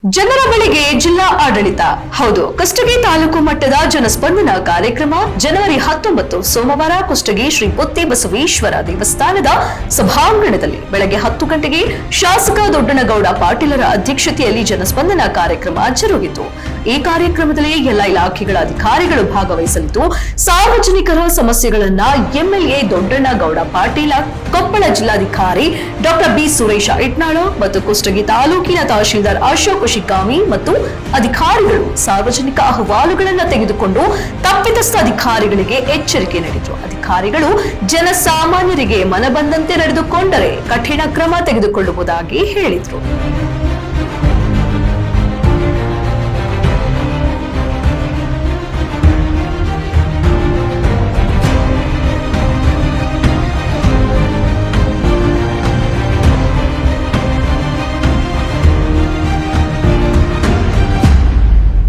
ಜನರ ಬಳಿಗೆ ಜಿಲ್ಲಾ ಆಡಳಿತ. ಹೌದು, ಕುಷ್ಟಗಿ ತಾಲೂಕು ಮಟ್ಟದ ಜನಸ್ಪಂದನ ಕಾರ್ಯಕ್ರಮ ಜನವರಿ 19 ಸೋಮವಾರ ಕುಷ್ಟಗಿ ಶ್ರೀ ಪೊತ್ತಿ ಬಸವೇಶ್ವರ ದೇವಸ್ಥಾನದ ಸಭಾಂಗಣದಲ್ಲಿ ಬೆಳಗ್ಗೆ 10 ಗಂಟೆಗೆ ಶಾಸಕ ದೊಡ್ಡನಗೌಡ ಪಾಟೀಲರ ಅಧ್ಯಕ್ಷತೆಯಲ್ಲಿ ಜನಸ್ಪಂದನ ಕಾರ್ಯಕ್ರಮ ಜರುಗಿತು. ಈ ಕಾರ್ಯಕ್ರಮದಲ್ಲಿ ಎಲ್ಲ ಇಲಾಖೆಗಳ ಅಧಿಕಾರಿಗಳು ಭಾಗವಹಿಸಲಿದ್ದು, ಸಾರ್ವಜನಿಕರ ಸಮಸ್ಯೆಗಳನ್ನ ಎಂಎಲ್ಎ ದೊಡ್ಡನಗೌಡ ಪಾಟೀಲ, ಕೊಪ್ಪಳ ಜಿಲ್ಲಾಧಿಕಾರಿ ಡಾಕ್ಟರ್ ಬಿ ಸುರೇಶ ಇಟ್ನಾಳ ಮತ್ತು ಕುಷ್ಟಗಿ ತಾಲೂಕಿನ ತಹಶೀಲ್ದಾರ್ ಅಶೋಕ್ ಶಿಕಾಮಿ ಮತ್ತು ಅಧಿಕಾರಿಗಳು ಸಾರ್ವಜನಿಕ ಅಹವಾಲುಗಳನ್ನು ತೆಗೆದುಕೊಂಡು ತಪ್ಪಿತಸ್ಥ ಅಧಿಕಾರಿಗಳಿಗೆ ಎಚ್ಚರಿಕೆ ನೀಡಿದರು. ಅಧಿಕಾರಿಗಳು ಜನಸಾಮಾನ್ಯರಿಗೆ ಮನಬಂದಂತೆ ನಡೆದುಕೊಂಡರೆ ಕಠಿಣ ಕ್ರಮ ತೆಗೆದುಕೊಳ್ಳುವುದಾಗಿ ಹೇಳಿದರು.